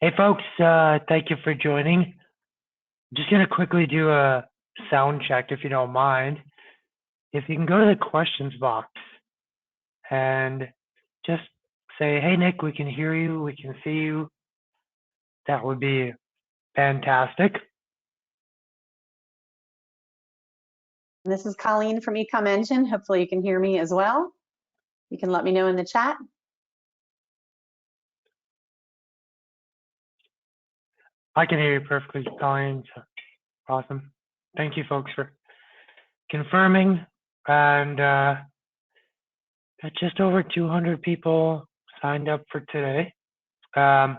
Hey folks, thank you for joining. Just gonna quickly do a sound check if you don't mind. If you can go to the questions box and just say, hey Nick, we can hear you, we can see you. That would be fantastic. This is Colleen from Ecom Engine. Hopefully you can hear me as well. You can let me know in the chat. I can hear you perfectly, Colleen. So awesome. Thank you folks for confirming. And got just over 200 people signed up for today. GoToWebinar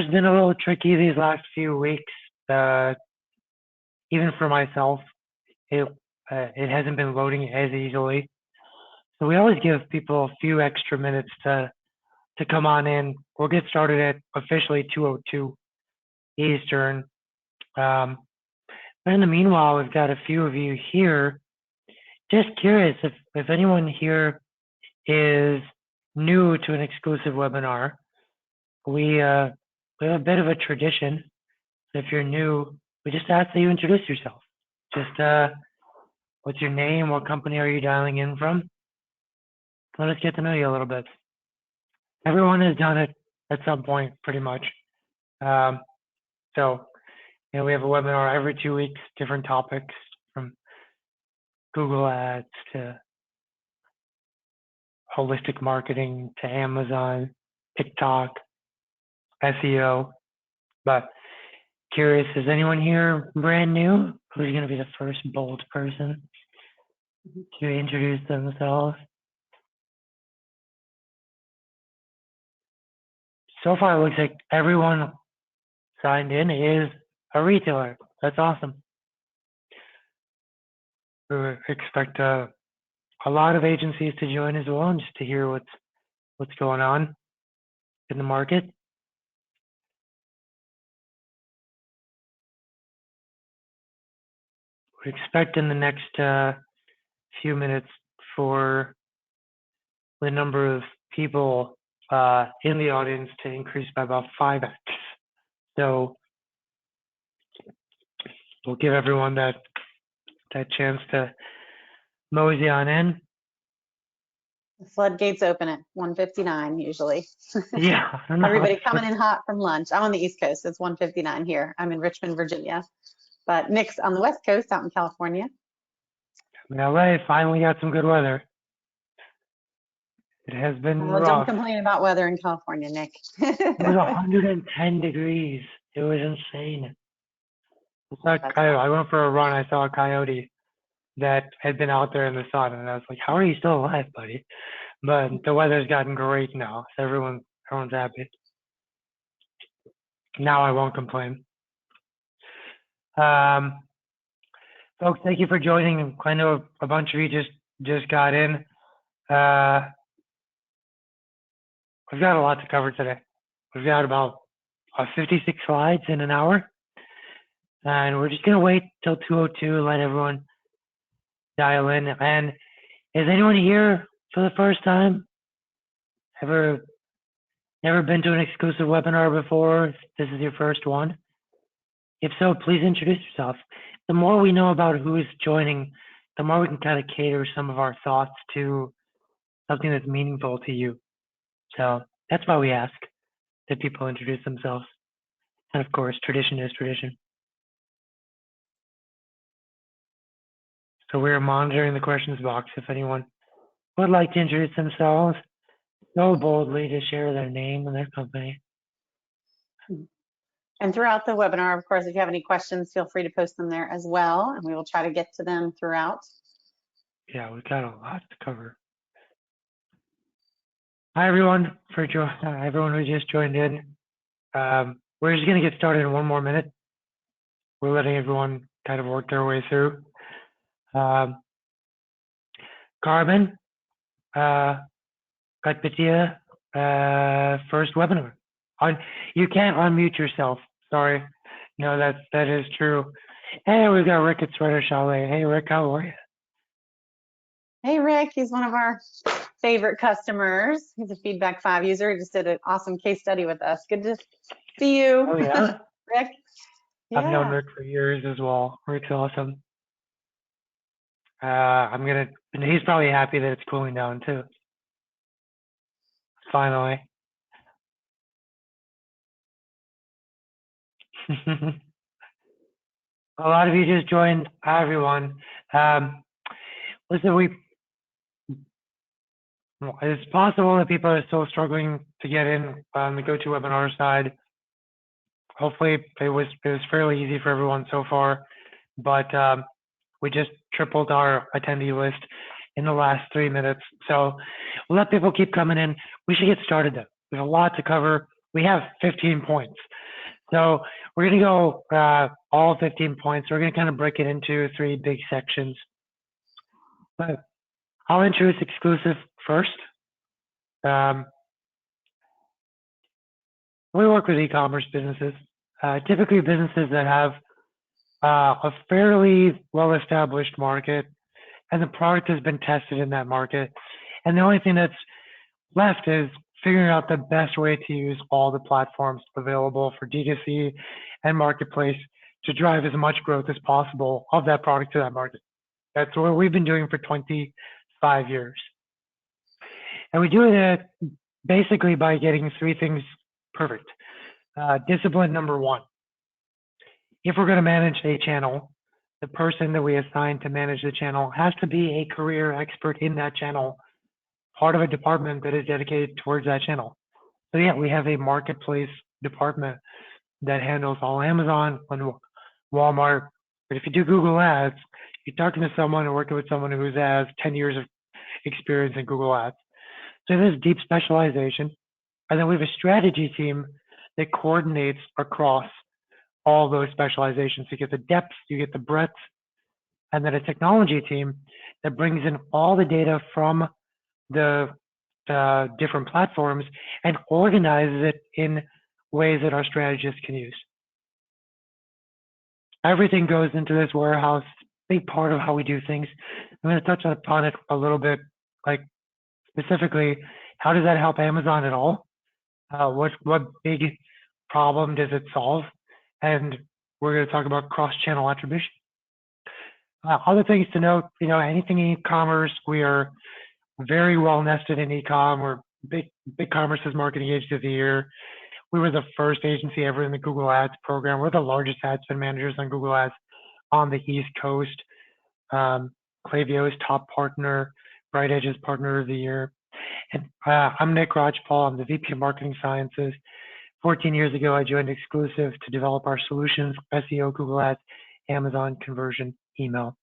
has been a little tricky these last few weeks. Even for myself, it hasn't been loading as easily. So we always give people a few extra minutes to come on in. We'll get started at officially 2:02 Eastern. But in the meanwhile, we've got a few of you here. Just curious if anyone here is new to an exclusive webinar. We have a bit of a tradition. If you're new, we just ask that you introduce yourself. Just what's your name? What company are you dialing in from? Let us get to know you a little bit. Everyone has done it at some point, pretty much. So, we have a webinar every 2 weeks, different topics from Google Ads to holistic marketing to Amazon, TikTok, SEO. But curious, is anyone here brand new? Who's going to be the first bold person to introduce themselves? So far, it looks like everyone signed in is a retailer. That's awesome. We expect a lot of agencies to join as well, and just to hear what's going on in the market. We expect in the next few minutes for the number of people in the audience to increase by about 5x. So we'll give everyone that chance to mosey on in. The floodgates open at 1:59 usually. Yeah. Everybody coming in hot from lunch. I'm on the East Coast. It's 1:59 here. I'm in Richmond, Virginia. But Nick's on the West Coast out in California. In LA, finally got some good weather. It has been rough. Don't complain about weather in California, Nick. It was 110 degrees. It was insane. I went for a run. I saw a coyote that had been out there in the sun, and I was like, "How are you still alive, buddy?" But the weather's gotten great now, so everyone's happy. Now I won't complain. Folks, thank you for joining. I know a bunch of you just got in. We've got a lot to cover today. We've got about 56 slides in an hour, and we're just gonna wait till 2:02, let everyone dial in. And is anyone here for the first time? Never been to an exclusive webinar before? If this is your first one? If so, please introduce yourself. The more we know about who is joining, the more we can kind of cater some of our thoughts to something that's meaningful to you. So that's why we ask that people introduce themselves. And of course, tradition is tradition. So we're monitoring the questions box. If anyone would like to introduce themselves, so boldly to share their name and their company. And throughout the webinar, of course, if you have any questions, feel free to post them there as well, and we will try to get to them throughout. Yeah, we've got a lot to cover. Hi, everyone, everyone who just joined in. We're just going to get started in one more minute. We're letting everyone kind of work their way through. Carmen, Katpatia, first webinar. You can't unmute yourself. Sorry. No, that is true. Hey, we've got Rick at Sweater Chalet. Hey, Rick, how are you? Hey, Rick, he's one of our favorite customers. He's a Feedback 5 user. He just did an awesome case study with us. Good to see you, Oh yeah, Rick. I've known Yeah. Rick for years as well. Rick's awesome. And he's probably happy that it's cooling down too. Finally. A lot of you just joined. Hi, everyone. Um, listen, it's possible that people are still struggling to get in on the GoToWebinar side. Hopefully, it was fairly easy for everyone so far, but we just tripled our attendee list in the last 3 minutes. So we'll let people keep coming in. We should get started though. There's a lot to cover. We have 15 points. So we're going to go all 15 points. We're going to kind of break it into 3 big sections. But I'll introduce exclusive first. We work with e-commerce businesses, typically businesses that have a fairly well-established market, and the product has been tested in that market. And the only thing that's left is figuring out the best way to use all the platforms available for D2C and marketplace to drive as much growth as possible of that product to that market. That's what we've been doing for 25 years. And we do it basically by getting 3 things perfect. Discipline number 1. If we're going to manage a channel, the person that we assign to manage the channel has to be a career expert in that channel, part of a department that is dedicated towards that channel. So yeah, we have a marketplace department that handles all Amazon and Walmart. But if you do Google Ads, you're talking to someone or working with someone who has 10 years of experience in Google Ads. So there's deep specialization. And then we have a strategy team that coordinates across all those specializations. You get the depth, you get the breadth, and then a technology team that brings in all the data from the different platforms and organizes it in ways that our strategists can use. Everything goes into this warehouse, big part of how we do things. I'm going to touch upon it a little bit, like specifically, how does that help Amazon at all? What big problem does it solve? And we're going to talk about cross-channel attribution. Other things to note, anything in e-commerce, we are very well nested in e-com. We're BigCommerce's Marketing Agency of the Year. We were the first agency ever in the Google Ads program. We're the largest ad spend managers on Google Ads on the East Coast. Klaviyo's top partner, Bright Edge's Partner of the Year. And I'm Nick Rajpal. I'm the VP of Marketing Sciences. 14 years ago, I joined Exclusive to develop our solutions, SEO, Google Ads, Amazon conversion, email,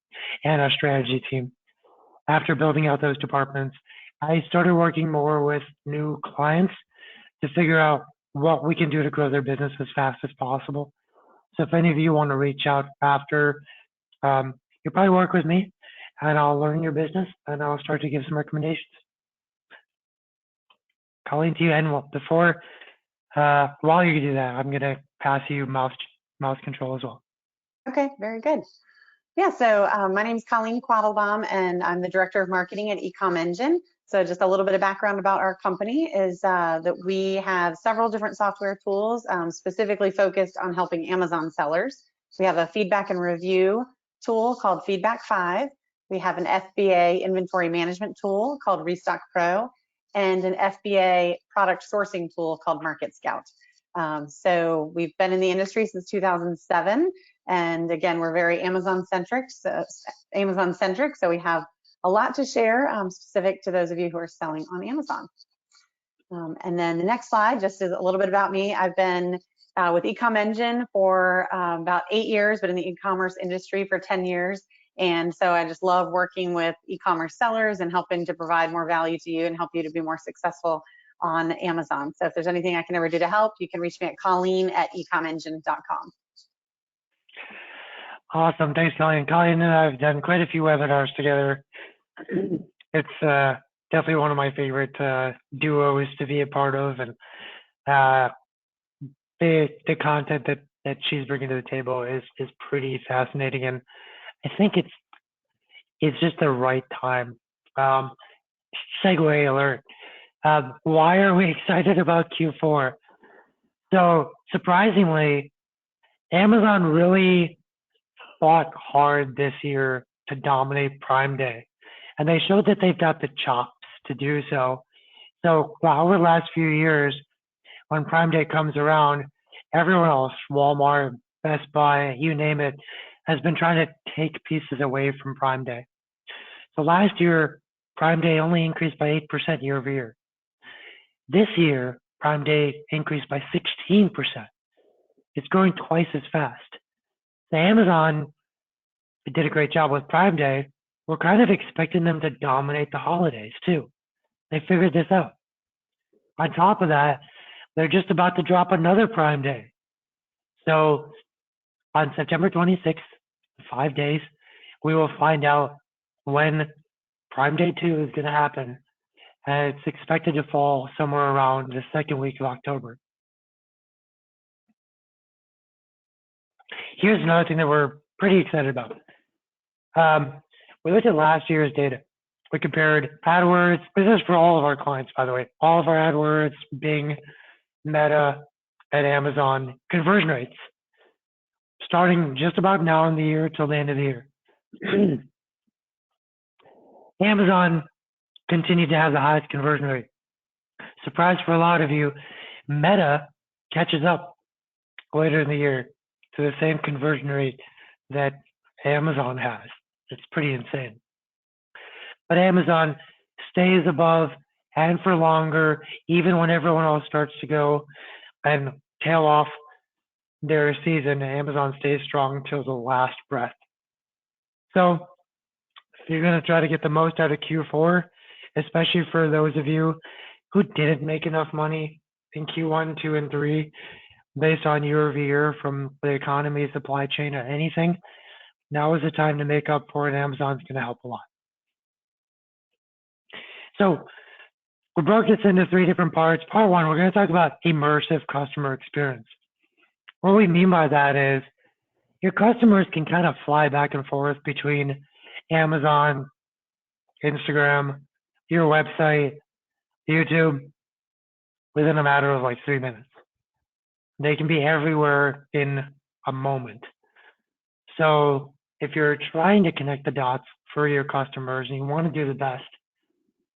and our strategy team. After building out those departments, I started working more with new clients to figure out what we can do to grow their business as fast as possible. So if any of you want to reach out after, you'll probably work with me and I'll learn your business and I'll start to give some recommendations. Colleen, to you, and before, while you do that, I'm going to pass you mouse control as well. Okay, very good. Yeah, so my name is Colleen Quattlebaum, and I'm the Director of Marketing at Ecom Engine. So just a little bit of background about our company is that we have several different software tools specifically focused on helping Amazon sellers. We have a feedback and review tool called Feedback 5. We have an FBA inventory management tool called Restock Pro, and an FBA product sourcing tool called Market Scout. So we've been in the industry since 2007. And again, we're very Amazon-centric, so we have a lot to share specific to those of you who are selling on Amazon. And then the next slide just is a little bit about me. I've been with Ecom Engine for about 8 years, but in the e-commerce industry for 10 years. And so I just love working with e-commerce sellers and helping to provide more value to you and help you to be more successful on Amazon. So if there's anything I can ever do to help, you can reach me at colleen@ecomengine.com. Awesome. Thanks, Colleen. Colleen and I have done quite a few webinars together. It's definitely one of my favorite duos to be a part of. And the content that she's bringing to the table is pretty fascinating. And I think it's just the right time Um, segue alert. Why are we excited about Q4? So surprisingly, Amazon really fought hard this year to dominate Prime Day, and they showed that they've got the chops to do so. So over the last few years, when Prime Day comes around, everyone else, Walmart, Best Buy, you name it, has been trying to take pieces away from Prime Day. So last year, Prime Day only increased by 8% year over year. This year, Prime Day increased by 16%. It's growing twice as fast. So Amazon did a great job with Prime Day. We're kind of expecting them to dominate the holidays too. They figured this out. On top of that, they're just about to drop another Prime Day. So on September 26th, 5 days, we will find out when Prime Day 2 is going to happen. And it's expected to fall somewhere around the second week of October. Here's another thing that we're pretty excited about. We looked at last year's data. We compared AdWords. This is for all of our clients, by the way. All of our AdWords, Bing, Meta, and Amazon conversion rates, starting just about now in the year till the end of the year. Amazon continued to have the highest conversion rate. Surprise for a lot of you, Meta catches up later in the year to the same conversion rate that Amazon has. It's pretty insane. But Amazon stays above and for longer, even when everyone else starts to go and tail off their season. Amazon stays strong until the last breath. So if you're going to try to get the most out of Q4, especially for those of you who didn't make enough money in Q1, 2, and 3, based on year over year from the economy, supply chain, or anything, now is the time to make up for it. Amazon's going to help a lot. So we broke this into 3 different parts. Part 1, we're going to talk about immersive customer experience. What we mean by that is your customers can kind of fly back and forth between Amazon, Instagram, your website, YouTube, within a matter of like 3 minutes. They can be everywhere in a moment. So if you're trying to connect the dots for your customers and you want to do the best,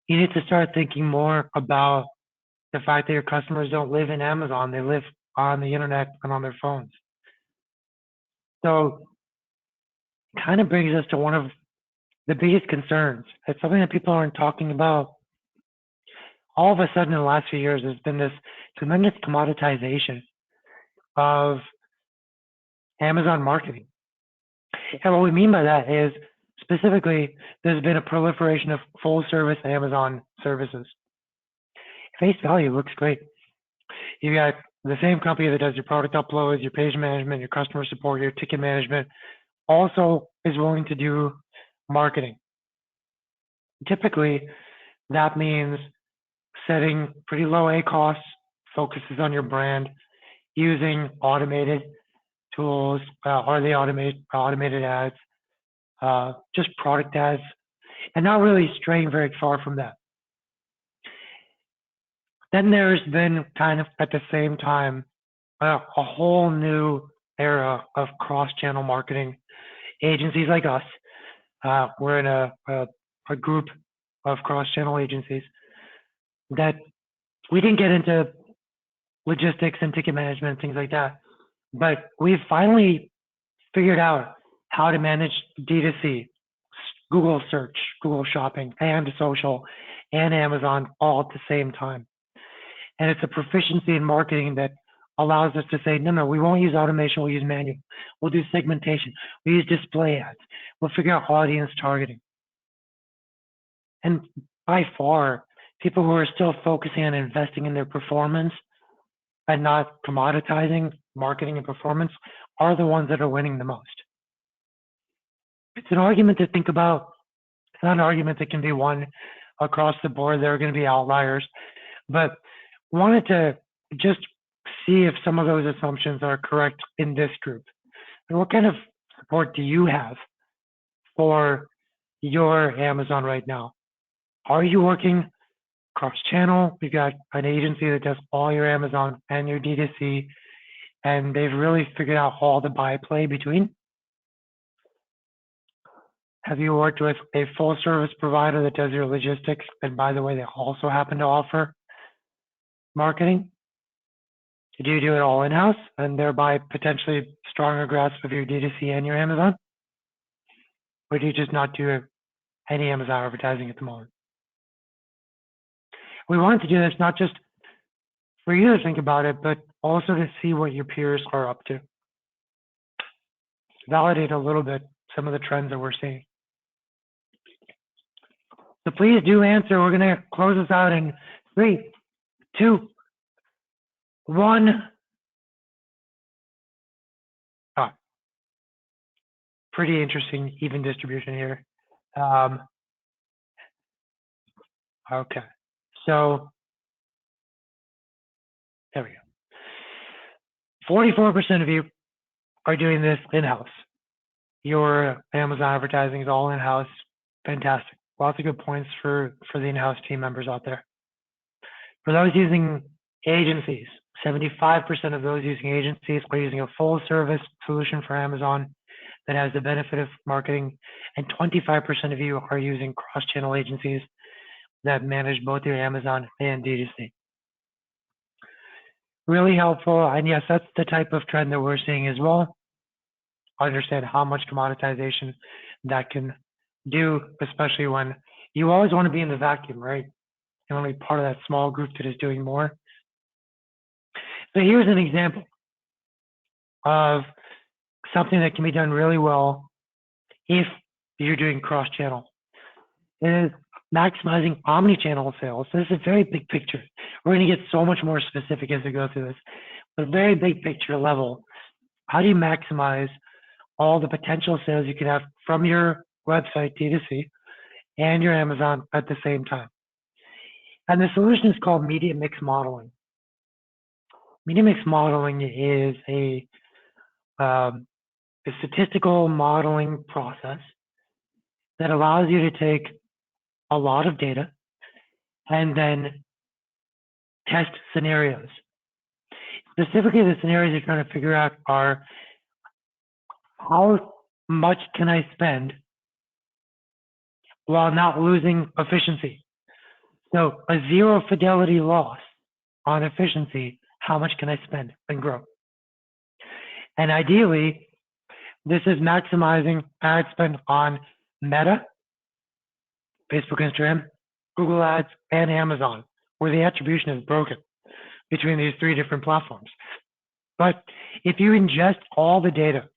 you need to start thinking more about the fact that your customers don't live in Amazon, they live on the internet and on their phones. So kind of brings us to one of the biggest concerns. It's something that people aren't talking about. All of a sudden in the last few years, there's been this tremendous commoditization of Amazon marketing. And what we mean by that is specifically, there's been a proliferation of full service Amazon services. Face value looks great. You got the same company that does your product uploads, your page management, your customer support, your ticket management, also is willing to do marketing. Typically, that means setting pretty low A costs, focuses on your brand, using automated tools, or the automated ads, just product ads, and not really straying very far from that. Then there's been kind of at the same time a whole new era of cross-channel marketing. Agencies like us, we're in a group of cross-channel agencies that we didn't get into logistics and ticket management and things like that, but we've finally figured out how to manage D2C, Google search, Google shopping, and social, and Amazon all at the same time. And it's a proficiency in marketing that allows us to say, no, we won't use automation, we'll use manual. We'll do segmentation, we'll use display ads, we'll figure out audience targeting. And by far, people who are still focusing on investing in their performance and not commoditizing marketing and performance are the ones that are winning the most. It's an argument to think about. It's not an argument that can be won across the board. There are going to be outliers, but wanted to just see if some of those assumptions are correct in this group. And what kind of support do you have for your Amazon right now? Are you working cross-channel? You've got an agency that does all your Amazon and your D2C, and they've really figured out all the byplay between. Have you worked with a full service provider that does your logistics? And by the way, they also happen to offer marketing. Do you do it all in-house and thereby potentially stronger grasp of your D2C and your Amazon? Or do you just not do any Amazon advertising at the moment? We wanted to do this not just for you to think about it, but also to see what your peers are up to. Validate a little bit some of the trends that we're seeing. So please do answer. We're going to close this out in 3, 2, 1. Oh, pretty interesting even distribution here. Okay, so there we go. 44% of you are doing this in-house. Your Amazon advertising is all in-house. Fantastic. Lots of good points for the in-house team members out there. For those using agencies, 75% of those using agencies are using a full service solution for Amazon that has the benefit of marketing, and 25% of you are using cross-channel agencies that manage both your Amazon and D2C. Really helpful, and yes, that's the type of trend that we're seeing as well. Understand how much commoditization that can do, especially when you always want to be in the vacuum, right? You want to be part of that small group that is doing more. So here's an example of something that can be done really well if you're doing cross-channel. It is maximizing omnichannel sales. This is a very big picture. We're going to get so much more specific as we go through this, but very big picture level. How do you maximize all the potential sales you can have from your website, D2C, and your Amazon at the same time? And the solution is called media mix modeling. Media mix modeling is a statistical modeling process that allows you to take a lot of data and then test scenarios. Specifically, the scenarios you're trying to figure out are how much can I spend while not losing efficiency? So a zero fidelity loss on efficiency, how much can I spend and grow? And ideally, this is maximizing ad spend on Meta, Facebook, Instagram, Google Ads, and Amazon, where the attribution is broken between these 3 different platforms. But if you ingest all the data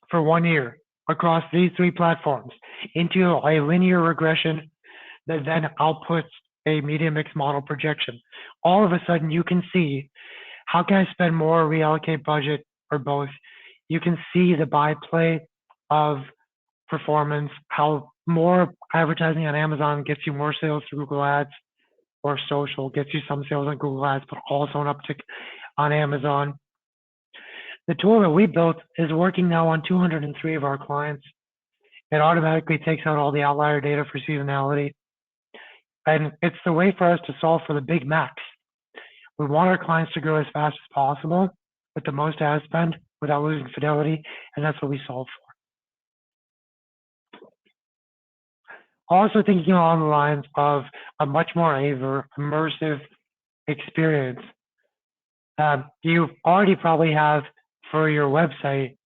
for 1 year across these 3 platforms into a linear regression that then outputs a media mix model projection, all of a sudden you can see how can I spend more, reallocate budget, or both. You can see the byplay of performance, how more advertising on Amazon gets you more sales through Google Ads, or social gets you some sales on Google Ads, but also an uptick on Amazon. The tool that we built is working now on 203 of our clients. It automatically takes out all the outlier data for seasonality. And it's the way for us to solve for the big max. We want our clients to grow as fast as possible with the most ad spend without losing fidelity, and that's what we solve for. Also thinking along the lines of a much more immersive experience. You already probably have for your website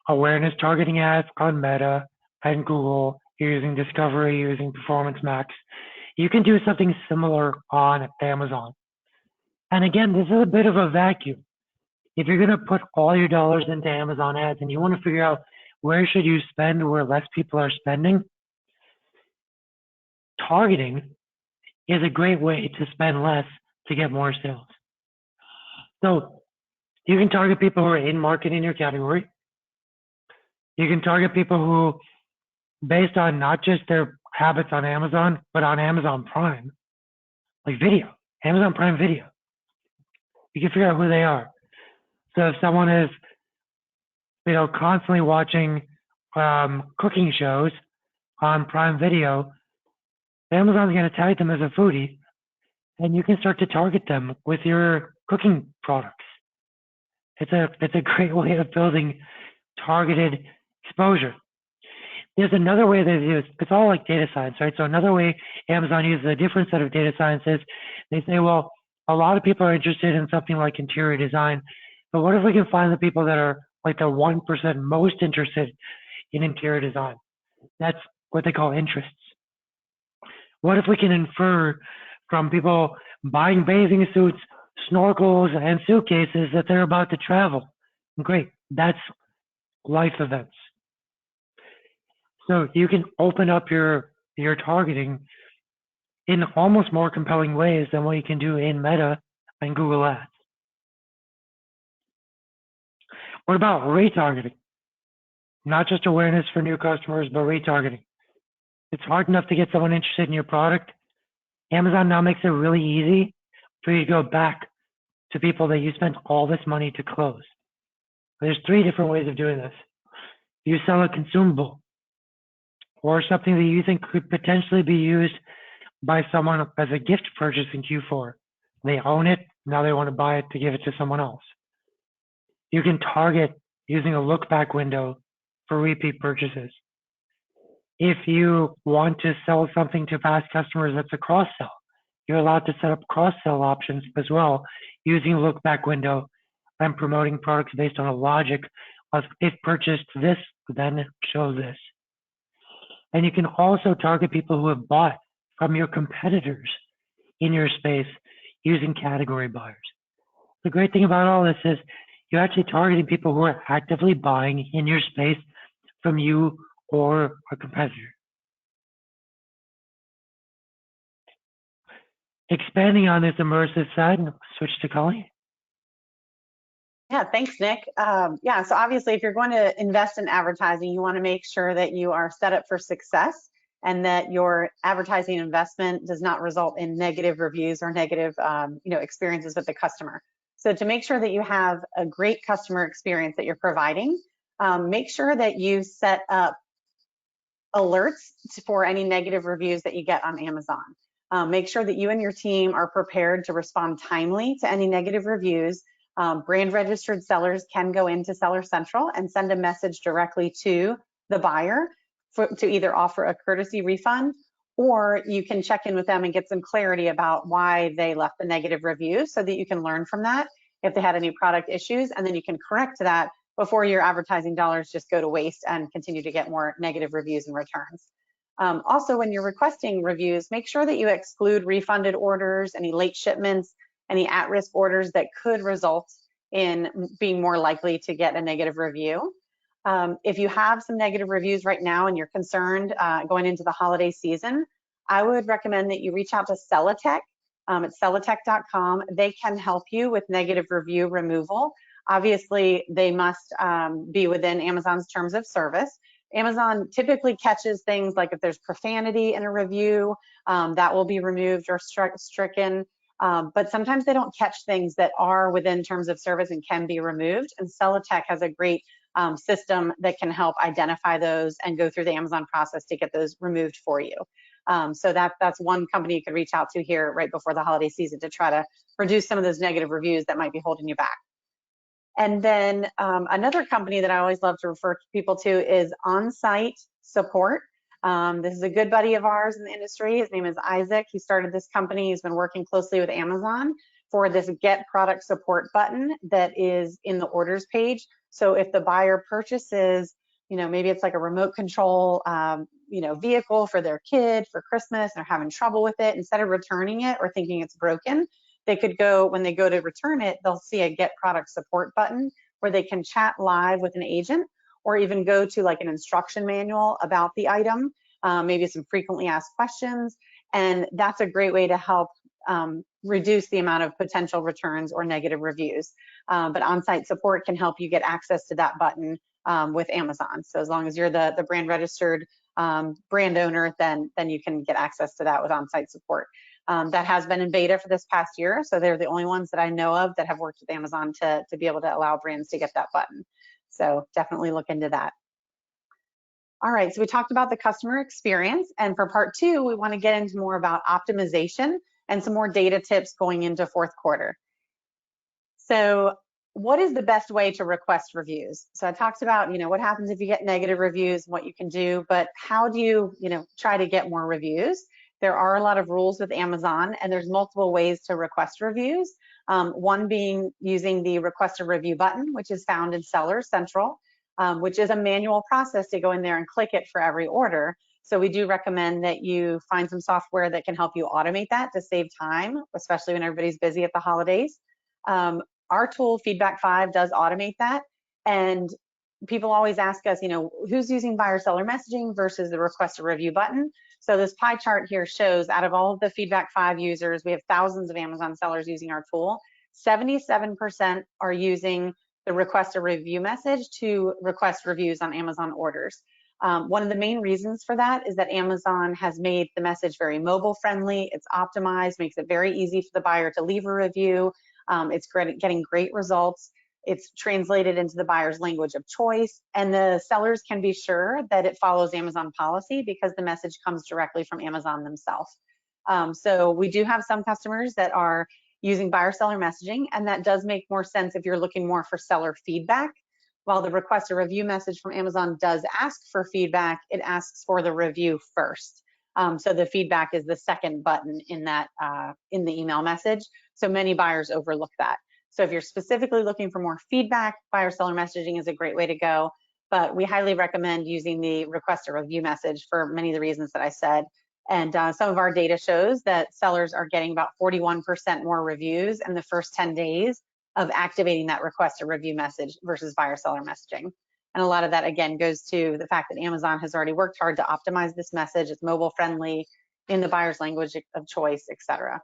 awareness targeting ads on Meta and Google. You're using Discovery, you're using Performance Max. You can do something similar on Amazon. And again, this is a bit of a vacuum. If you're going to put all your dollars into Amazon ads and you want to figure out where should you spend where less people are spending, targeting is a great way to spend less to get more sales. So you can target people who are in market in your category. You can target people who, based on not just their habits on Amazon, but on Amazon Prime, like video, Amazon Prime Video. You can figure out who they are. So if someone is, constantly watching cooking shows on Prime Video, Amazon's going to tag them as a foodie, and you can start to target them with your cooking products. It's a great way of building targeted exposure. There's another way they do it. It's all like data science, right? So another way Amazon uses a different set of data science is they say, well, a lot of people are interested in something like interior design, but what if we can find the people that are like the 1% most interested in interior design? That's what they call interests. What if we can infer from people buying bathing suits, snorkels, and suitcases that they're about to travel? Great, that's life events. So you can open up your targeting in almost more compelling ways than what you can do in Meta and Google Ads. What about retargeting? Not just awareness for new customers, but retargeting. It's hard enough to get someone interested in your product. Amazon now makes it really easy for you to go back to people that you spent all this money to close. There's 3 different ways of doing this. You sell a consumable or something that you think could potentially be used by someone as a gift purchase in Q4. They own it, now they want to buy it to give it to someone else. You can target using a look back window for repeat purchases. If you want to sell something to past customers that's a cross sell, you're allowed to set up cross sell options as well using a look back window and promoting products based on a logic of if purchased this, then show this. And you can also target people who have bought from your competitors in your space using category buyers. The great thing about all this is you're actually targeting people who are actively buying in your space from you or a competitor. Expanding on this immersive side, switch to Colleen. Yeah, thanks, Nick. Yeah, so obviously, if you're going to invest in advertising, you want to make sure that you are set up for success and that your advertising investment does not result in negative reviews or negative experiences with the customer. So to make sure that you have a great customer experience that you're providing, make sure that you set up alerts for any negative reviews that you get on Amazon. Make sure that you and your team are prepared to respond timely to any negative reviews. Brand registered sellers can go into Seller Central and send a message directly to the buyer to either offer a courtesy refund, or you can check in with them and get some clarity about why they left the negative review so that you can learn from that if they had any product issues, and then you can correct that before your advertising dollars just go to waste and continue to get more negative reviews and returns. Also, when you're requesting reviews, make sure that you exclude refunded orders, any late shipments, any at-risk orders that could result in being more likely to get a negative review. If you have some negative reviews right now and you're concerned going into the holiday season, I would recommend that you reach out to Celatech. It's celatech.com. They can help you with negative review removal. Obviously, they must be within Amazon's terms of service. Amazon typically catches things like if there's profanity in a review, that will be removed or stricken. But sometimes they don't catch things that are within terms of service and can be removed. And Celatech has a great system that can help identify those and go through the Amazon process to get those removed for you. So that's one company you could reach out to here right before the holiday season to try to reduce some of those negative reviews that might be holding you back. And then another company that I always love to refer people to is On-Site Support. This is a good buddy of ours in the industry. His name is Isaac. He started this company. He's been working closely with Amazon for this Get Product Support button that is in the orders page. So if the buyer purchases, maybe it's like a remote control, vehicle for their kid for Christmas, they're having trouble with it, instead of returning it or thinking it's broken, they could go, when they go to return it, they'll see a Get Product Support button where they can chat live with an agent or even go to like an instruction manual about the item, maybe some frequently asked questions. And that's a great way to help reduce the amount of potential returns or negative reviews. But on-site support can help you get access to that button with Amazon. So as long as you're the brand registered brand owner, then you can get access to that with on-site support. That has been in beta for this past year, so they're the only ones that I know of that have worked with Amazon to be able to allow brands to get that button. So definitely look into that. All right, so we talked about the customer experience, and for part two, we want to get into more about optimization and some more data tips going into fourth quarter. So what is the best way to request reviews? So I talked about, what happens if you get negative reviews, what you can do, but how do you, try to get more reviews? There are a lot of rules with Amazon, and there's multiple ways to request reviews. One being using the request a review button, which is found in Seller Central, which is a manual process to go in there and click it for every order. So we do recommend that you find some software that can help you automate that to save time, especially when everybody's busy at the holidays. Our tool, Feedback 5, does automate that. And people always ask us, who's using buyer seller messaging versus the request a review button. So this pie chart here shows out of all of the Feedback 5 users, we have thousands of Amazon sellers using our tool. 77% are using the request a review message to request reviews on Amazon orders. One of the main reasons for that is that Amazon has made the message very mobile friendly. It's optimized, makes it very easy for the buyer to leave a review. It's getting great results. It's translated into the buyer's language of choice, and the sellers can be sure that it follows Amazon policy because the message comes directly from Amazon themselves. So we do have some customers that are using buyer seller messaging, and that does make more sense if you're looking more for seller feedback. While the request a review message from Amazon does ask for feedback, it asks for the review first. So the feedback is the second button in that in the email message. So many buyers overlook that. So if you're specifically looking for more feedback, buyer seller messaging is a great way to go. But we highly recommend using the request a review message for many of the reasons that I said. And some of our data shows that sellers are getting about 41% more reviews in the first 10 days of activating that request a review message versus buyer seller messaging. And a lot of that, again, goes to the fact that Amazon has already worked hard to optimize this message. It's mobile friendly, in the buyer's language of choice, etc.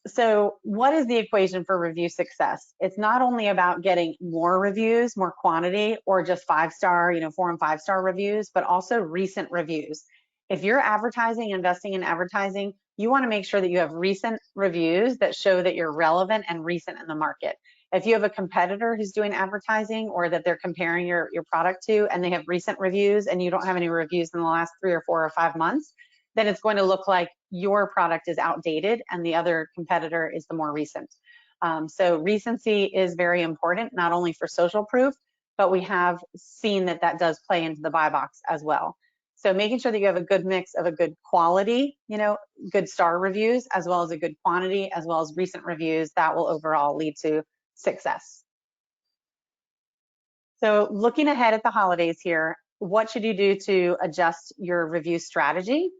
So what is the equation for review success? It's not only about getting more reviews, more quantity, or just 5-star, 4 and 5-star reviews, but also recent reviews. If you're advertising, investing in advertising, you want to make sure that you have recent reviews that show that you're relevant and recent in the market. If you have a competitor who's doing advertising or that they're comparing your product to, and they have recent reviews and you don't have any reviews in the last 3 or 4 or 5 months, then it's going to look like your product is outdated and the other competitor is the more recent. So recency is very important, not only for social proof, but we have seen that that does play into the buy box as well. So making sure that you have a good mix of a good quality, good star reviews, as well as a good quantity, as well as recent reviews, that will overall lead to success. So looking ahead at the holidays here, what should you do to adjust your review strategy?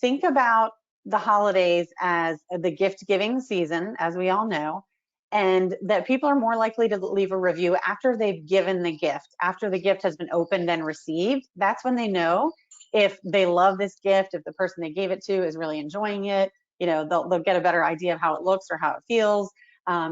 Think about the holidays as the gift giving season, as we all know, and that people are more likely to leave a review after they've given the gift, after the gift has been opened and received. That's when they know if they love this gift, if the person they gave it to is really enjoying it. They'll get a better idea of how it looks or how it feels.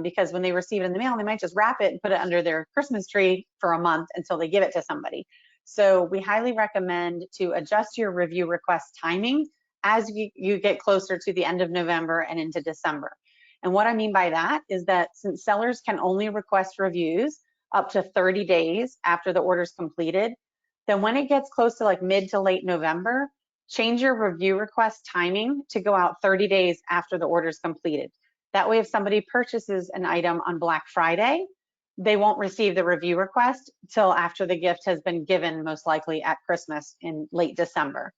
Because when they receive it in the mail, they might just wrap it and put it under their Christmas tree for a month until they give it to somebody. So we highly recommend to adjust your review request timing as you get closer to the end of November and into December. And what I mean by that is that since sellers can only request reviews up to 30 days after the order is completed, then when it gets close to like mid to late November, change your review request timing to go out 30 days after the order is completed. That way, if somebody purchases an item on Black Friday, they won't receive the review request till after the gift has been given, most likely at Christmas in late December.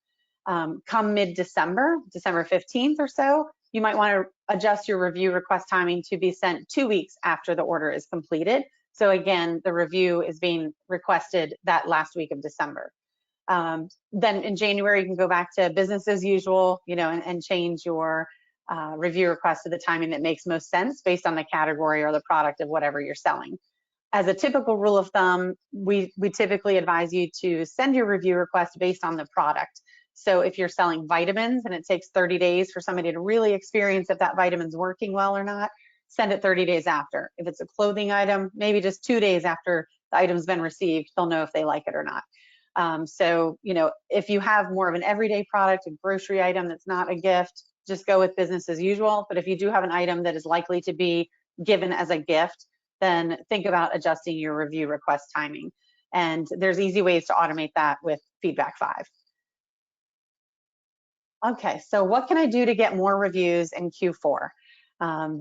Come mid-December, December 15th or so, you might want to adjust your review request timing to be sent 2 weeks after the order is completed. So again, the review is being requested that last week of December. Then in January, you can go back to business as usual, and change your review request to the timing that makes most sense based on the category or the product of whatever you're selling. As a typical rule of thumb, we typically advise you to send your review request based on the product. So if you're selling vitamins and it takes 30 days for somebody to really experience if that vitamin's working well or not, send it 30 days after. If it's a clothing item, maybe just 2 days after the item's been received, they'll know if they like it or not. So, if you have more of an everyday product, a grocery item that's not a gift, just go with business as usual. But if you do have an item that is likely to be given as a gift, then think about adjusting your review request timing. And there's easy ways to automate that with Feedback 5. Okay, so what can I do to get more reviews in Q4?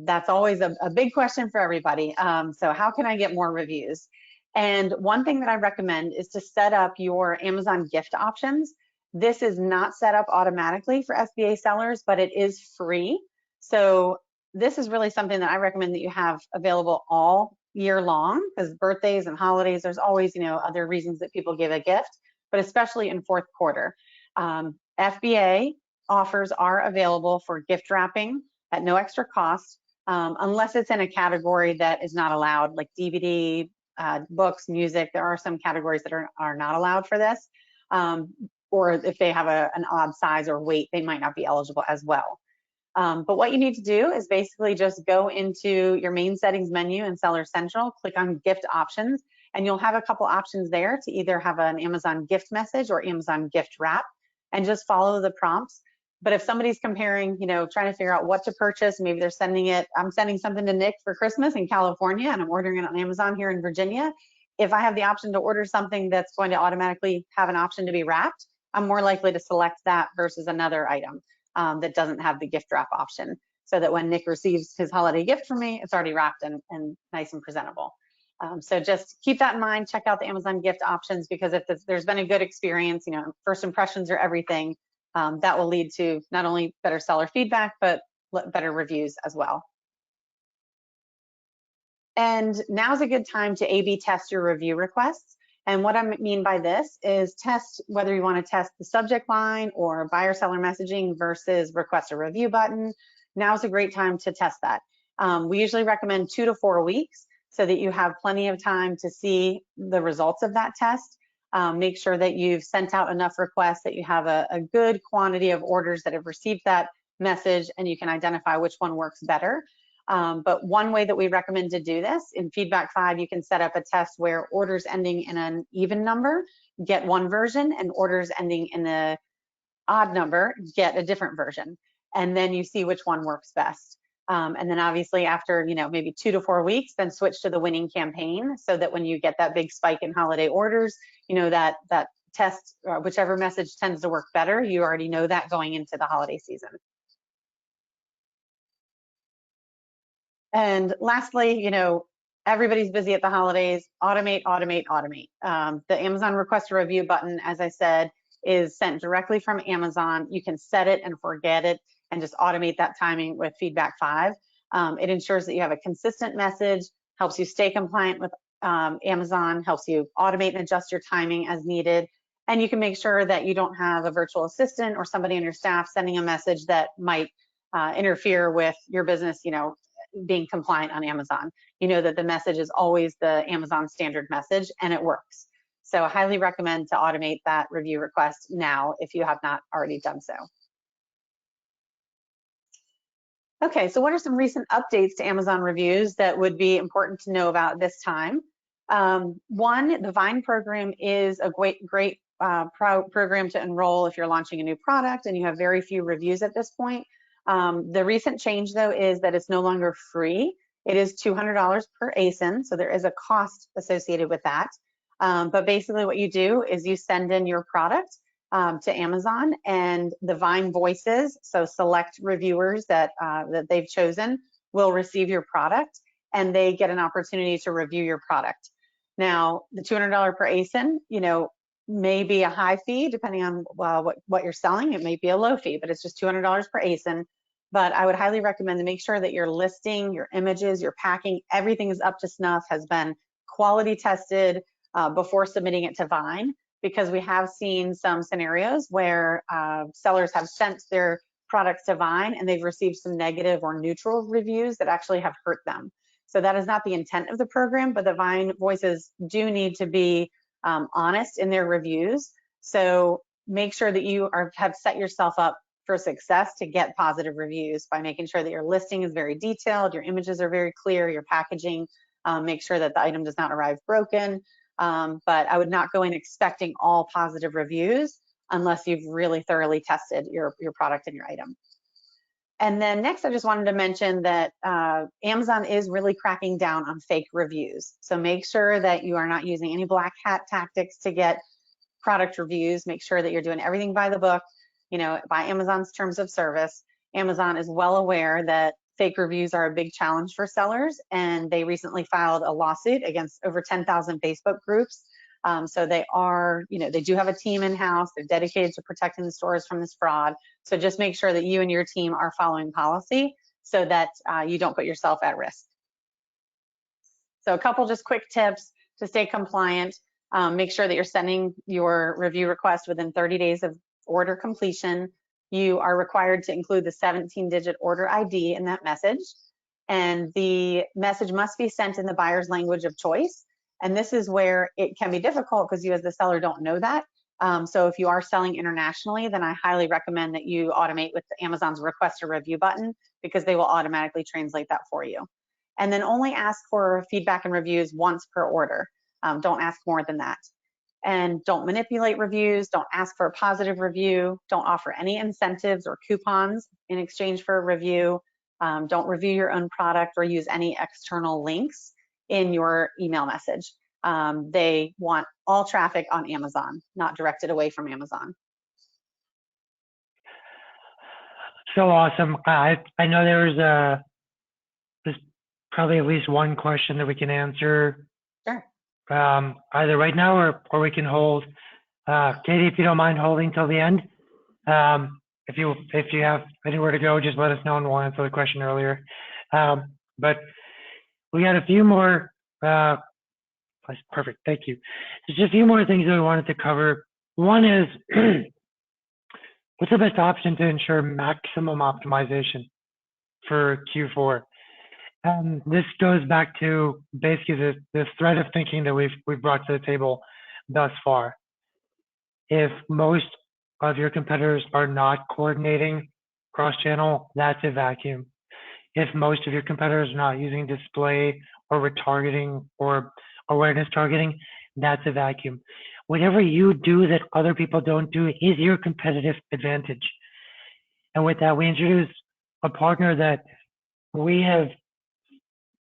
That's always a big question for everybody. So how can I get more reviews? And one thing that I recommend is to set up your Amazon gift options. This is not set up automatically for FBA sellers, but it is free. So this is really something that I recommend that you have available all year long, because birthdays and holidays, there's always, other reasons that people give a gift, but especially in fourth quarter. FBA offers are available for gift wrapping at no extra cost, unless it's in a category that is not allowed, like DVD, books, music. There are some categories that are not allowed for this, or if they have an odd size or weight, they might not be eligible as well. But what you need to do is basically just go into your main settings menu in Seller Central, click on gift options, and you'll have a couple options there to either have an Amazon gift message or Amazon gift wrap, and just follow the prompts. But if somebody's comparing, trying to figure out what to purchase, maybe they're sending it, I'm sending something to Nick for Christmas in California and I'm ordering it on Amazon here in Virginia. If I have the option to order something that's going to automatically have an option to be wrapped, I'm more likely to select that versus another item that doesn't have the gift wrap option, so that when Nick receives his holiday gift from me, it's already wrapped and nice and presentable. So just keep that in mind. Check out the Amazon gift options, because if there's been a good experience, first impressions are everything. That will lead to not only better seller feedback, but better reviews as well. And now's a good time to A/B test your review requests. And what I mean by this is test whether you want to test the subject line or buyer seller messaging versus request a review button. Now's a great time to test that. We usually recommend 2 to 4 weeks so that you have plenty of time to see the results of that test. Make sure that you've sent out enough requests, that you have a good quantity of orders that have received that message, and you can identify which one works better. But one way that we recommend to do this, in Feedback 5, you can set up a test where orders ending in an even number get one version, and orders ending in an odd number get a different version. And then you see which one works best. And then obviously after, maybe 2 to 4 weeks, then switch to the winning campaign, so that when you get that big spike in holiday orders, that test, whichever message tends to work better, you already know that going into the holiday season. And lastly, everybody's busy at the holidays. Automate, automate, automate. The Amazon request a review button, as I said, is sent directly from Amazon. You can set it and forget it and just automate that timing with Feedback 5. It ensures that you have a consistent message, helps you stay compliant with Amazon, helps you automate and adjust your timing as needed. And you can make sure that you don't have a virtual assistant or somebody on your staff sending a message that might interfere with your business, being compliant on Amazon. You know that the message is always the Amazon standard message, and it works. So I highly recommend to automate that review request now if you have not already done so. Okay, so what are some recent updates to Amazon reviews that would be important to know about this time? One, the Vine program is a great program to enroll if you're launching a new product and you have very few reviews at this point. The recent change, though, is that it's no longer free. It is $200 per ASIN, so there is a cost associated with that. But basically what you do is you send in your product to Amazon, and the Vine voices, so select reviewers that they've chosen, will receive your product, and they get an opportunity to review your product. Now, the $200 per ASIN, may be a high fee depending on what you're selling. It may be a low fee, but it's just $200 per ASIN. But I would highly recommend to make sure that your listing, your images, your packing, everything is up to snuff, has been quality tested before submitting it to Vine, because we have seen some scenarios where sellers have sent their products to Vine and they've received some negative or neutral reviews that actually have hurt them. So that is not the intent of the program, but the Vine voices do need to be honest in their reviews. So make sure that you have set yourself up for success to get positive reviews by making sure that your listing is very detailed, your images are very clear, your packaging, make sure that the item does not arrive broken. But I would not go in expecting all positive reviews unless you've really thoroughly tested your product and your item. And then next, I just wanted to mention that Amazon is really cracking down on fake reviews. So make sure that you are not using any black hat tactics to get product reviews. Make sure that you're doing everything by the book, by Amazon's terms of service. Amazon is well aware that fake reviews are a big challenge for sellers, and they recently filed a lawsuit against over 10,000 Facebook groups. So they are, they do have a team in-house. They're dedicated to protecting the stores from this fraud. So just make sure that you and your team are following policy so that you don't put yourself at risk. So a couple just quick tips to stay compliant. Make sure that you're sending your review request within 30 days of order completion. You are required to include the 17-digit order ID in that message. And the message must be sent in the buyer's language of choice. And this is where it can be difficult because you as the seller don't know that. So if you are selling internationally, then I highly recommend that you automate with Amazon's request a review button, because they will automatically translate that for you. And then only ask for feedback and reviews once per order. Don't ask more than that. And don't manipulate reviews. Don't ask for a positive review. Don't offer any incentives or coupons in exchange for a review. Don't review your own product or use any external links in your email message. They want all traffic on Amazon, not directed away from Amazon. So awesome. I know there's probably at least one question that we can answer. Sure. Either right now or we can hold. Katie, if you don't mind holding till the end. If you have anywhere to go, just let us know and we'll answer the question earlier. But we got a few more. Perfect. Thank you. There's just a few more things that we wanted to cover. One is what's the best option to ensure maximum optimization for Q4? This goes back to basically this thread of thinking that we've brought to the table thus far. If most of your competitors are not coordinating cross-channel, that's a vacuum. If most of your competitors are not using display or retargeting or awareness targeting, that's a vacuum. Whatever you do that other people don't do is your competitive advantage. And with that, we introduce a partner that we have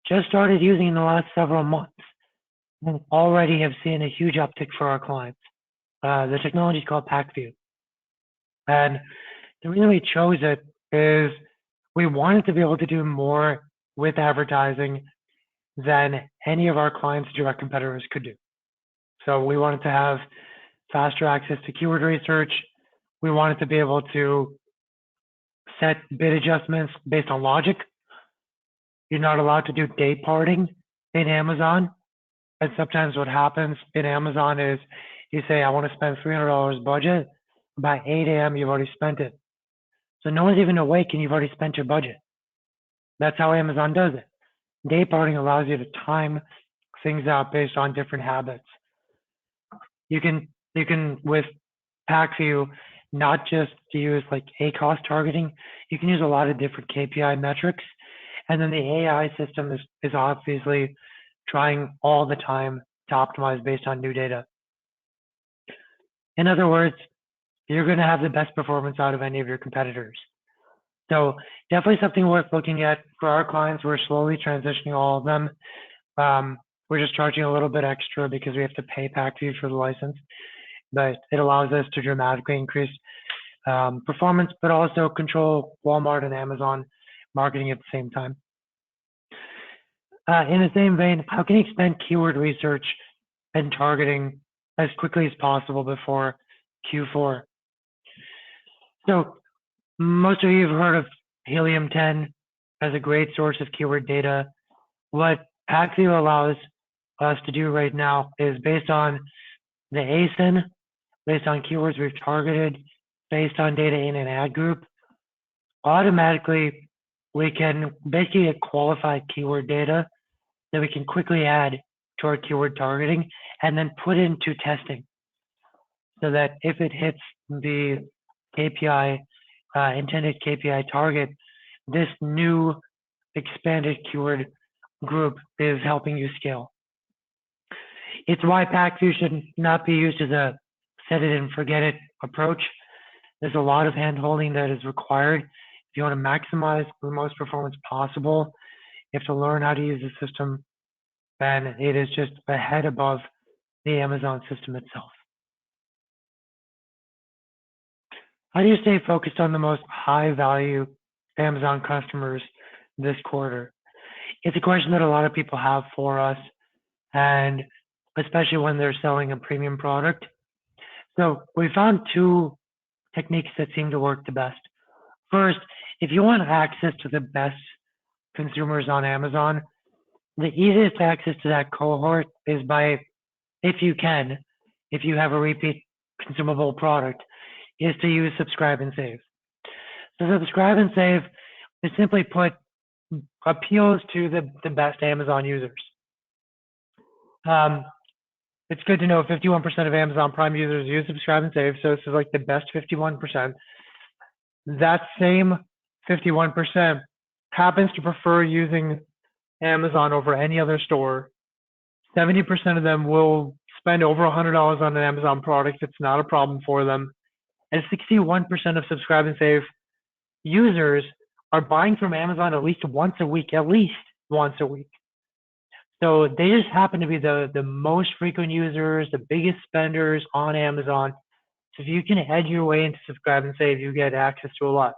just started using in the last several months and already have seen a huge uptick for our clients. The technology is called PackView. And the reason we chose it is we wanted to be able to do more with advertising than any of our clients' direct competitors could do. So we wanted to have faster access to keyword research. We wanted to be able to set bid adjustments based on logic. You're not allowed to do day parting in Amazon. And sometimes what happens in Amazon is you say, I want to spend $300 budget. By 8 a.m., you've already spent it. So no one's even awake and you've already spent your budget. That's how Amazon does it. Day parting allows you to time things out based on different habits. You can with PackView, not just use like ACoS targeting, you can use a lot of different KPI metrics. And then the AI system is obviously trying all the time to optimize based on new data. In other words, you're going to have the best performance out of any of your competitors. So definitely something worth looking at for our clients. We're slowly transitioning all of them. We're just charging a little bit extra because we have to pay PackView for the license, but it allows us to dramatically increase performance, but also control Walmart and Amazon marketing at the same time. In the same vein, how can you expand keyword research and targeting as quickly as possible before Q4? So most of you have heard of Helium 10 as a great source of keyword data. What PackView allows us to do right now is based on the ASIN, based on keywords we've targeted, based on data in an ad group, automatically we can basically get qualified keyword data that we can quickly add to our keyword targeting and then put into testing so that if it hits the KPI, intended KPI target, this new expanded keyword group is helping you scale. It's why PackView should not be used as a set it and forget it approach. There's a lot of hand holding that is required If you want to maximize the most performance possible, you have to learn how to use the system, and it is just a head above the Amazon system itself. How do you stay focused on the most high value Amazon customers this quarter? It's a question that a lot of people have for us, and especially when they're selling a premium product. So we found two techniques that seem to work the best. First, if you want access to the best consumers on Amazon, the easiest access to that cohort is by, if you can, if you have a repeat consumable product, is to use subscribe and save. So subscribe and save is simply put appeals to the best Amazon users. It's good to know 51% of Amazon Prime users use subscribe and save, so this is like the best 51%. That same 51% happens to prefer using Amazon over any other store. 70% of them will spend over $100 on an Amazon product. It's not a problem for them. And 61% of subscribe and save users are buying from Amazon at least once a week, So they just happen to be the most frequent users, the biggest spenders on Amazon. So if you can edge your way into subscribe and save, you get access to a lot.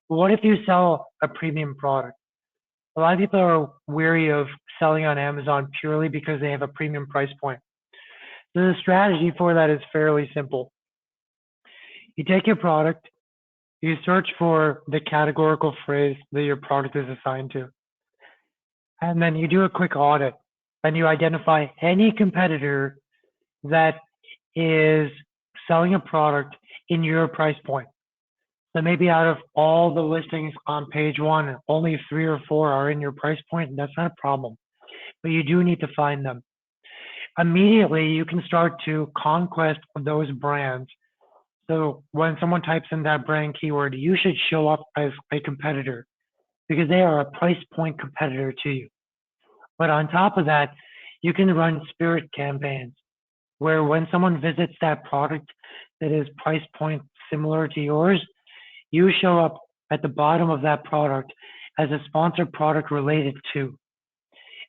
But what if you sell a premium product? A lot of people are weary of selling on Amazon purely because they have a premium price point. So the strategy for that is fairly simple. You take your product, you search for the categorical phrase that your product is assigned to, and then you do a quick audit and you identify any competitor that is selling a product in your price point. So maybe out of all the listings on page one, only 3 or 4 are in your price point, and that's not a problem. But you do need to find them. Immediately, you can start to conquest those brands. So when someone types in that brand keyword, you should show up as a competitor because they are a price point competitor to you. But on top of that, you can run spirit campaigns where when someone visits that product that is price point similar to yours, you show up at the bottom of that product as a sponsored product related to.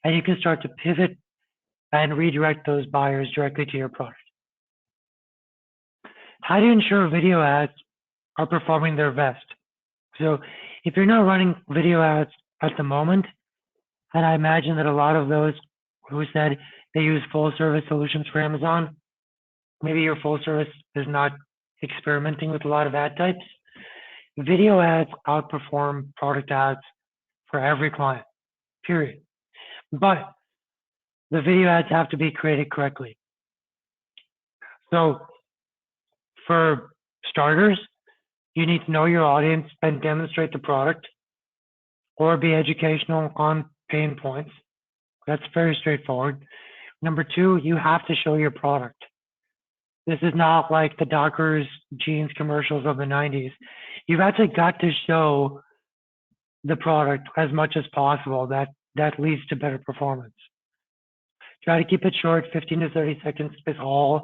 And you can start to pivot and redirect those buyers directly to your product. How do you ensure video ads are performing their best? So if you're not running video ads at the moment, and I imagine that a lot of those who said they use full service solutions for Amazon, maybe your full service is not experimenting with a lot of ad types. Video ads outperform product ads for every client, period. But the video ads have to be created correctly. So for starters, you need to know your audience and demonstrate the product or be educational on pain points. That's very straightforward. Number 2, you have to show your product. This is not like the Dockers jeans commercials of the 90s. You've actually got to show the product as much as possible. That leads to better performance. Try to keep it short. 15 to 30 seconds is all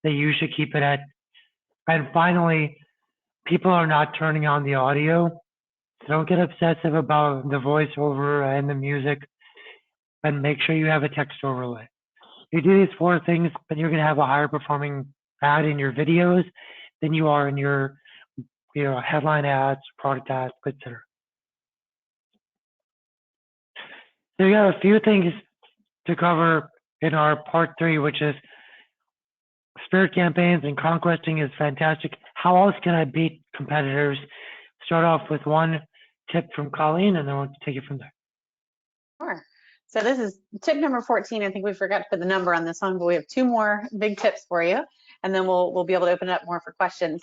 that you should keep it at. And finally, people are not turning on the audio. So don't get obsessive about the voiceover and the music, and make sure you have a text overlay. You do these 4 things, then you're going to have a higher performing ad in your videos than you are in your headline ads, product ads, etc. So we got a few things to cover in our part 3, which is spirit campaigns and conquesting is fantastic. How else can I beat competitors? Start off with one tip from Colleen, and then we'll take it from there. Sure. So this is tip number 14. I think we forgot to put the number on this one, but we have 2 more big tips for you, and then we'll be able to open it up more for questions.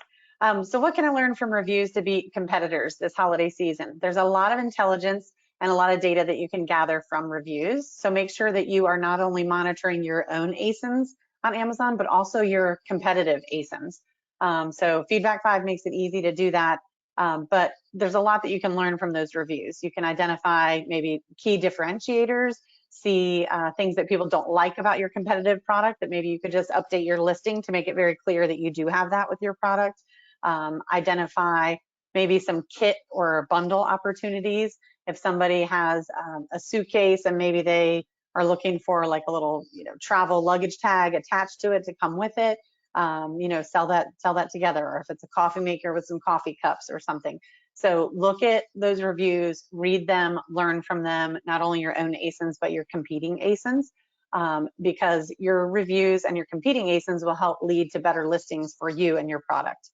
So what can I learn from reviews to beat competitors this holiday season? There's a lot of intelligence and a lot of data that you can gather from reviews. So make sure that you are not only monitoring your own ASINs on Amazon, but also your competitive ASINs. So Feedback 5 makes it easy to do that. But there's a lot that you can learn from those reviews. You can identify maybe key differentiators, see things that people don't like about your competitive product that maybe you could just update your listing to make it very clear that you do have that with your product. Identify maybe some kit or bundle opportunities. If somebody has a suitcase and maybe they are looking for like a little, travel luggage tag attached to it to come with it, sell that together. Or if it's a coffee maker with some coffee cups or something. So look at those reviews, read them, learn from them, not only your own ASINs, but your competing ASINs, because your reviews and your competing ASINs will help lead to better listings for you and your product.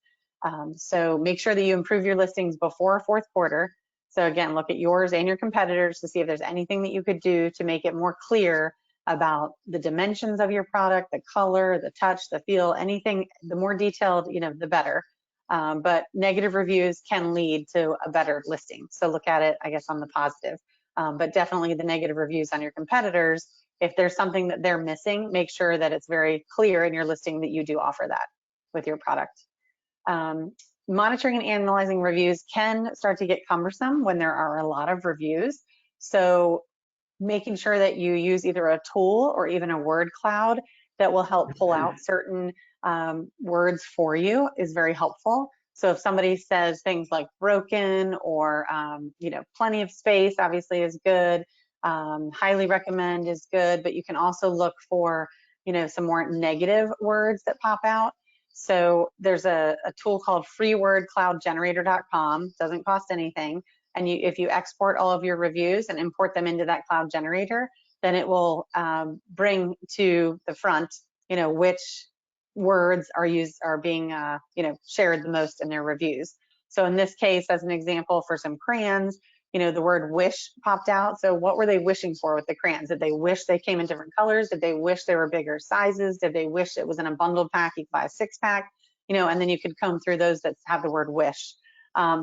So make sure that you improve your listings before fourth quarter. So again, look at yours and your competitors to see if there's anything that you could do to make it more clear about the dimensions of your product, the color, the touch, the feel, anything, the more detailed, the better. But negative reviews can lead to a better listing. So look at it, I guess, on the positive. But definitely the negative reviews on your competitors, if there's something that they're missing, make sure that it's very clear in your listing that you do offer that with your product. Monitoring and analyzing reviews can start to get cumbersome when there are a lot of reviews. So making sure that you use either a tool or even a word cloud that will help pull out certain words for you is very helpful. So if somebody says things like broken or, plenty of space obviously is good, highly recommend is good, but you can also look for, some more negative words that pop out. So there's a tool called freewordcloudgenerator.com, doesn't cost anything. And if you export all of your reviews and import them into that cloud generator, then it will bring to the front, which words are being, shared the most in their reviews. So in this case, as an example, for some crayons, the word wish popped out. So what were they wishing for with the crayons? Did they wish they came in different colors? Did they wish they were bigger sizes? Did they wish it was in a bundled pack? You could buy a 6-pack, and then you could comb through those that have the word wish.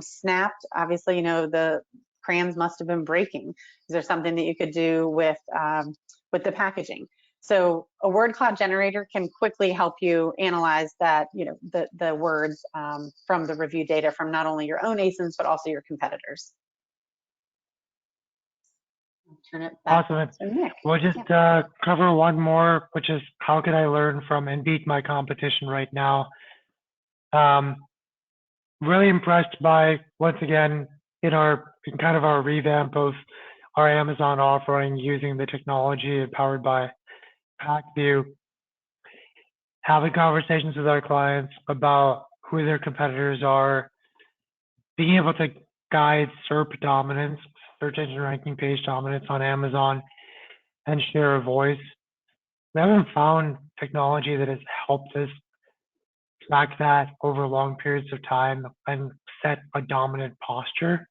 Snapped, obviously, the crayons must have been breaking. Is there something that you could do with the packaging? So a word cloud generator can quickly help you analyze that, the words from the review data from not only your own ASINs, but also your competitors. I'll turn it back Awesome. to Nick. We'll just cover one more, which is how can I learn from and beat my competition right now? Really impressed by, once again, in kind of our revamp of our Amazon offering using the technology powered by PackView, having conversations with our clients about who their competitors are, being able to guide SERP dominance, search engine ranking page dominance on Amazon, and share a voice. We haven't found technology that has helped us track that over long periods of time and set a dominant posture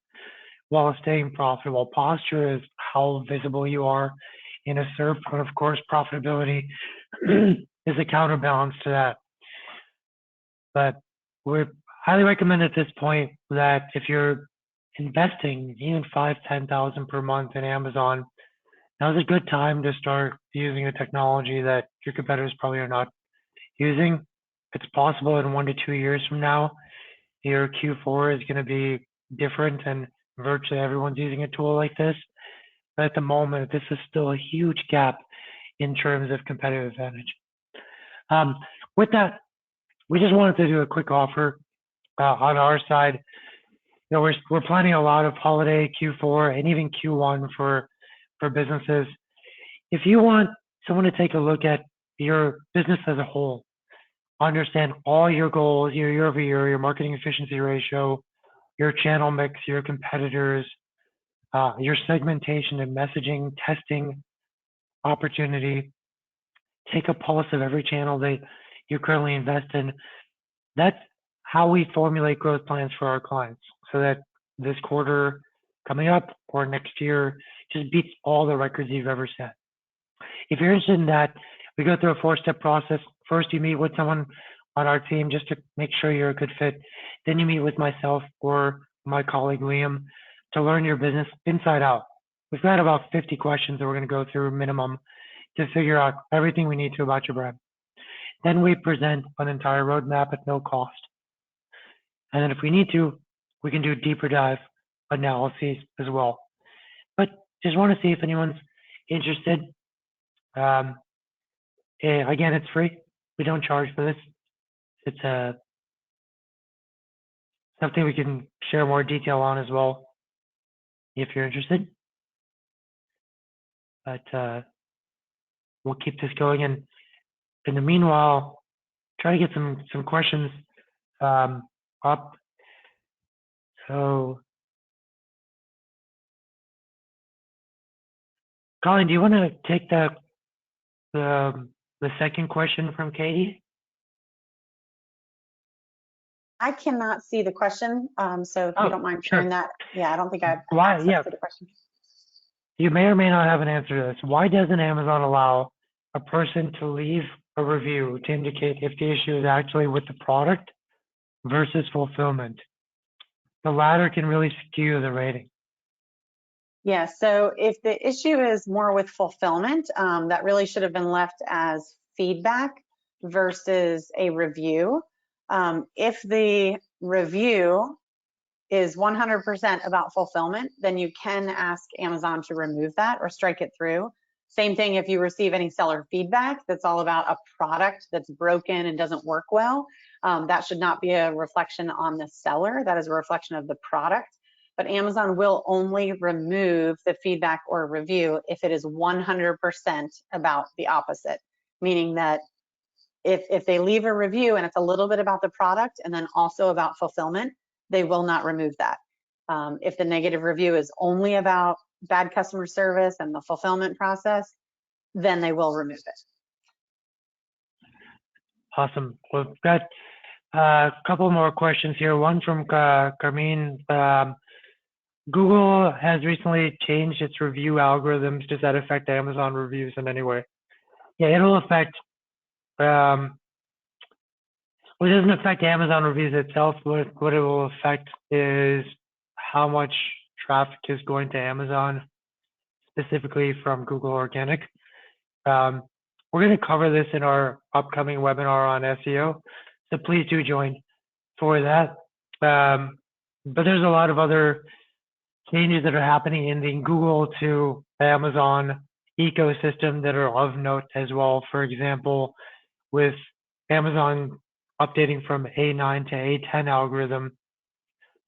while staying profitable. Posture is how visible you are in a SERP, and of course, profitability is a counterbalance to that. But we highly recommend at this point that if you're investing even $5,000-10,000 per month in Amazon, now's a good time to start using a technology that your competitors probably are not using. It's possible in 1 to 2 years from now, your Q4 is going to be different and virtually everyone's using a tool like this. But at the moment, this is still a huge gap in terms of competitive advantage. With that, we just wanted to do a quick offer on our side. We're planning a lot of holiday Q4 and even Q1 for businesses. If you want someone to take a look at your business as a whole, understand all your goals, your year-over-year, your marketing efficiency ratio, your channel mix, your competitors, your segmentation and messaging, testing opportunity, take a pulse of every channel that you currently invest in. That's how we formulate growth plans for our clients so that this quarter coming up or next year just beats all the records you've ever set. If you're interested in that, we go through a 4-step process. First, you meet with someone on our team just to make sure you're a good fit. Then you meet with myself or my colleague Liam to learn your business inside out. We've got about 50 questions that we're going to go through minimum to figure out everything we need to about your brand. Then we present an entire roadmap at no cost. And then if we need to, we can do deeper dive analyses as well. But just want to see if anyone's interested. Again, it's free. We don't charge for this. It's something we can share more detail on as well, if you're interested. But we'll keep this going, and in the meanwhile, try to get some questions up. So, Colin, do you want to take the second question from Katie? I cannot see the question, so if you don't mind sharing that. Yeah, I don't think I have access to the question. You may or may not have an answer to this. Why doesn't Amazon allow a person to leave a review to indicate if the issue is actually with the product versus fulfillment? The latter can really skew the rating. Yeah, so if the issue is more with fulfillment, that really should have been left as feedback versus a review. If the review is 100% about fulfillment, then you can ask Amazon to remove that or strike it through. Same thing if you receive any seller feedback that's all about a product that's broken and doesn't work well. That should not be a reflection on the seller. That is a reflection of the product. But Amazon will only remove the feedback or review if it is 100% about the opposite, meaning that if they leave a review and it's a little bit about the product and then also about fulfillment, they will not remove that. If the negative review is only about bad customer service and the fulfillment process, then they will remove it. Awesome. We've got a couple more questions here. One from Carmine. Google has recently changed its review algorithms. Does that affect Amazon reviews in any way? Yeah, it'll affect, well, it doesn't affect Amazon reviews itself. What it will affect is how much traffic is going to Amazon, specifically from Google Organic. We're going to cover this in our upcoming webinar on SEO, so please do join for that. But there's a lot of other changes that are happening in the Google to Amazon ecosystem that are of note as well. For example, with Amazon updating from A9 to A10 algorithm,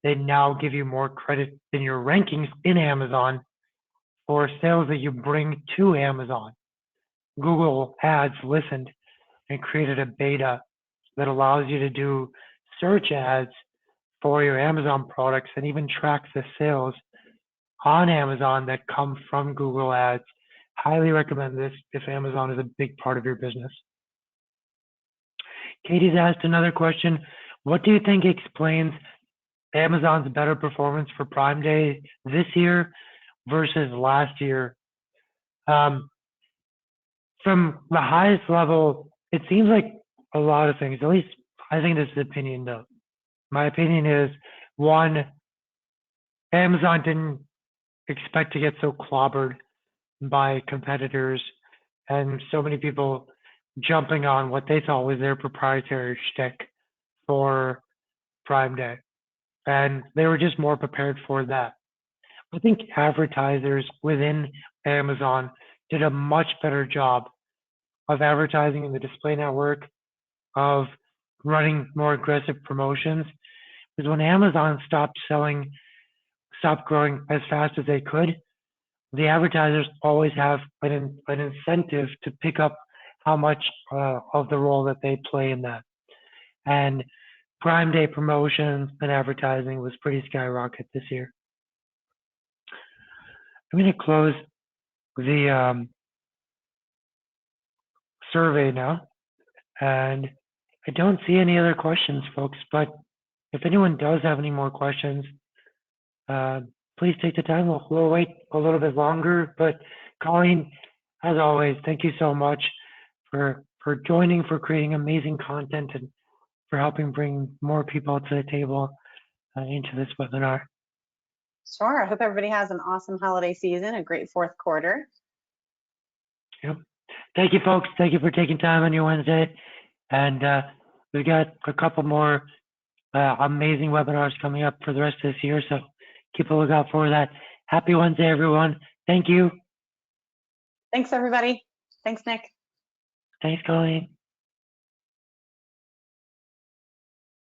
they now give you more credit in your rankings in Amazon for sales that you bring to Amazon. Google Ads listened and created a beta that allows you to do search ads for your Amazon products and even track the sales on Amazon that come from Google Ads. Highly recommend this if Amazon is a big part of your business. Katie's asked another question. What do you think explains Amazon's better performance for Prime Day this year versus last year? From the highest level, it seems like a lot of things, at least I think this is opinion though. My opinion is, one, Amazon didn't expect to get so clobbered by competitors and so many people jumping on what they thought was their proprietary shtick for Prime Day. And they were just more prepared for that. I think advertisers within Amazon did a much better job of advertising in the display network, of running more aggressive promotions. Because when Amazon stopped growing as fast as they could, the advertisers always have an incentive to pick up how much of the role that they play in that. And Prime Day promotions and advertising was pretty skyrocket this year. I'm going to close the survey now. And I don't see any other questions, folks, but if anyone does have any more questions, please take the time. We'll wait a little bit longer, but Colleen, as always, thank you so much for joining, for creating amazing content, and for helping bring more people to the table into this webinar. Sure. I hope everybody has an awesome holiday season, a great fourth quarter. Yep. Thank you, folks. Thank you for taking time on your Wednesday. And we've got a couple more amazing webinars coming up for the rest of this year, so keep a lookout for that. Happy Wednesday, everyone. Thank you. Thanks, everybody. Thanks, Nick. Thanks, Colleen.